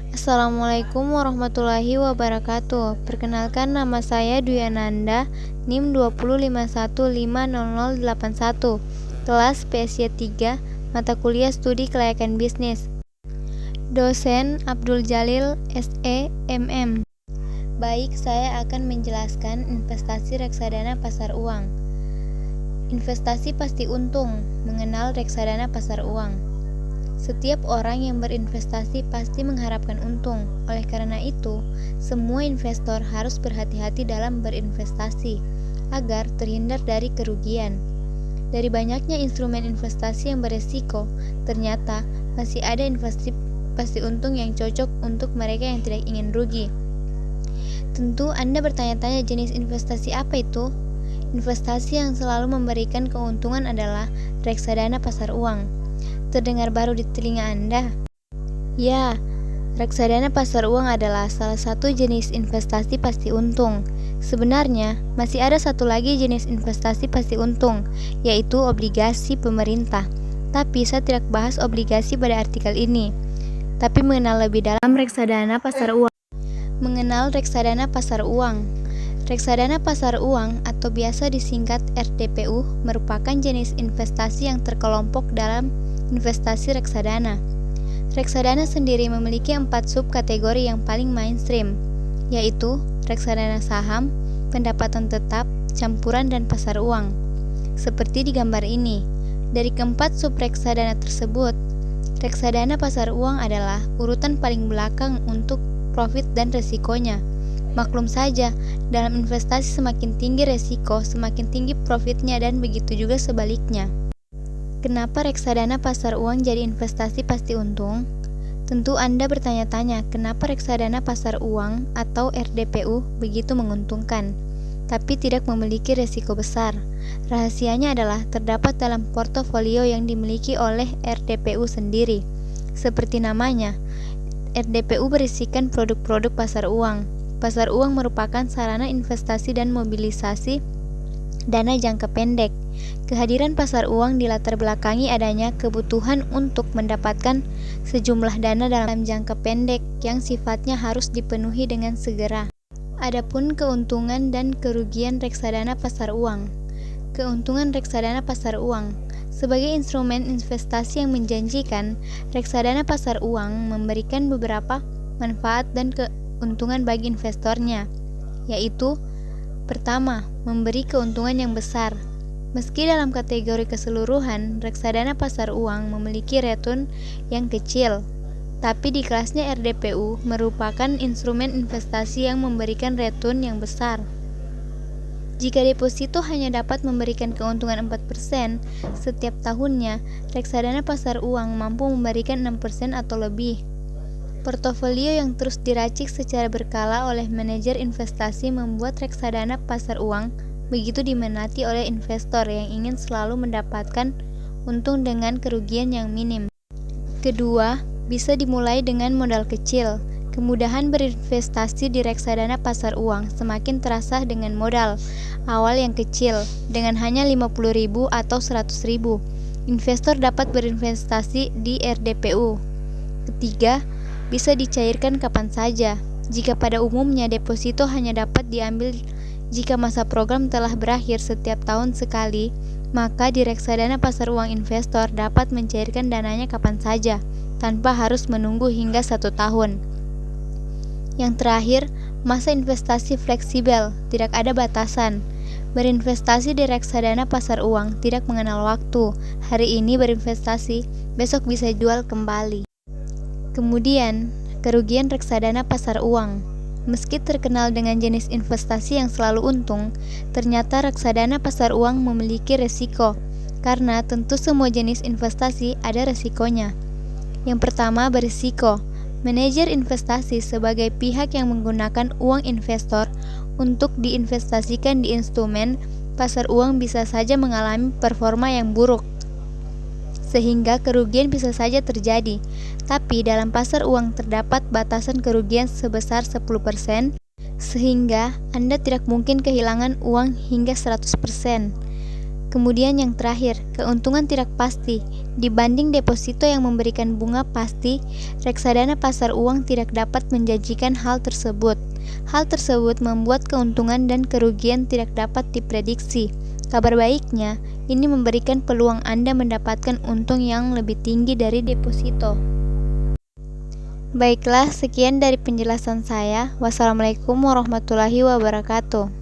Assalamualaikum warahmatullahi wabarakatuh. Perkenalkan, nama saya Dwi Ananda, NIM 205150081, kelas PSY 3, mata kuliah Studi Kelayakan Bisnis. Dosen Abdul Jalil, SE, MM. Baik, saya akan menjelaskan investasi reksadana pasar uang. Investasi pasti untung, mengenal reksadana pasar uang. Setiap orang yang berinvestasi pasti mengharapkan untung. Oleh karena itu, semua investor harus berhati-hati dalam berinvestasi agar terhindar dari kerugian. Dari banyaknya instrumen investasi yang beresiko, ternyata masih ada investasi pasti untung yang cocok untuk mereka yang tidak ingin rugi. Tentu Anda bertanya-tanya, jenis investasi apa itu? Investasi yang selalu memberikan keuntungan adalah reksadana pasar uang. Terdengar baru di telinga Anda? Ya, reksadana pasar uang adalah salah satu jenis investasi pasti untung. Sebenarnya, masih ada satu lagi jenis investasi pasti untung, yaitu obligasi pemerintah. Tapi saya tidak bahas obligasi pada artikel ini, tapi mengenal lebih dalam reksadana pasar uang. Mengenal reksadana pasar uang. Reksadana pasar uang atau biasa disingkat RDPU merupakan jenis investasi yang terkelompok dalam investasi reksadana. Reksadana sendiri memiliki 4 subkategori yang paling mainstream, yaitu reksadana saham, pendapatan tetap, campuran, dan pasar uang. Seperti di gambar ini, dari keempat subreksadana tersebut, reksadana pasar uang adalah urutan paling belakang untuk profit dan resikonya. Maklum saja, dalam investasi semakin tinggi resiko, semakin tinggi profitnya, dan begitu juga sebaliknya. Kenapa reksadana pasar uang jadi investasi pasti untung? Tentu Anda bertanya-tanya, kenapa reksadana pasar uang atau RDPU begitu menguntungkan, tapi tidak memiliki resiko besar? Rahasianya adalah terdapat dalam portofolio yang dimiliki oleh RDPU sendiri. Seperti namanya, RDPU berisikan produk-produk pasar uang. Pasar uang merupakan sarana investasi dan mobilisasi dana jangka pendek. Kehadiran pasar uang dilatar belakangi adanya kebutuhan untuk mendapatkan sejumlah dana dalam jangka pendek yang sifatnya harus dipenuhi dengan segera. Adapun keuntungan dan kerugian reksadana pasar uang. Keuntungan reksadana pasar uang. Sebagai instrumen investasi yang menjanjikan, reksadana pasar uang memberikan beberapa manfaat dan keuntungan bagi investornya, yaitu: pertama, memberi keuntungan yang besar. Meski dalam kategori keseluruhan, reksadana pasar uang memiliki return yang kecil, tapi di kelasnya RDPU merupakan instrumen investasi yang memberikan return yang besar. Jika deposito hanya dapat memberikan keuntungan 4% setiap tahunnya, reksadana pasar uang mampu memberikan 6% atau lebih. Portofolio yang terus diracik secara berkala oleh manajer investasi membuat reksadana pasar uang begitu diminati oleh investor yang ingin selalu mendapatkan untung dengan kerugian yang minim. Kedua, bisa dimulai dengan modal kecil. Kemudahan berinvestasi di reksadana pasar uang semakin terasa dengan modal awal yang kecil. Dengan hanya 50.000 atau 100.000, investor dapat berinvestasi di RDPU. Ketiga, bisa dicairkan kapan saja. Jika pada umumnya deposito hanya dapat diambil jika masa program telah berakhir setiap tahun sekali, maka di reksadana pasar uang investor dapat mencairkan dananya kapan saja, tanpa harus menunggu hingga 1 tahun. Yang terakhir, masa investasi fleksibel, tidak ada batasan. Berinvestasi di reksadana pasar uang tidak mengenal waktu. Hari ini berinvestasi, besok bisa jual kembali. Kemudian, kerugian reksadana pasar uang. Meski terkenal dengan jenis investasi yang selalu untung, ternyata reksadana pasar uang memiliki resiko, karena tentu semua jenis investasi ada resikonya. Yang pertama, berisiko. Manajer investasi sebagai pihak yang menggunakan uang investor untuk diinvestasikan di instrumen pasar uang bisa saja mengalami performa yang buruk, sehingga kerugian bisa saja terjadi. Tapi dalam pasar uang terdapat batasan kerugian sebesar 10%, sehingga Anda tidak mungkin kehilangan uang hingga 100%. Kemudian yang terakhir, keuntungan tidak pasti. Dibanding deposito yang memberikan bunga pasti, reksadana pasar uang tidak dapat menjanjikan hal tersebut. Hal tersebut membuat keuntungan dan kerugian tidak dapat diprediksi. Kabar baiknya, ini memberikan peluang Anda mendapatkan untung yang lebih tinggi dari deposito. Baiklah, sekian dari penjelasan saya. Wassalamualaikum warahmatullahi wabarakatuh.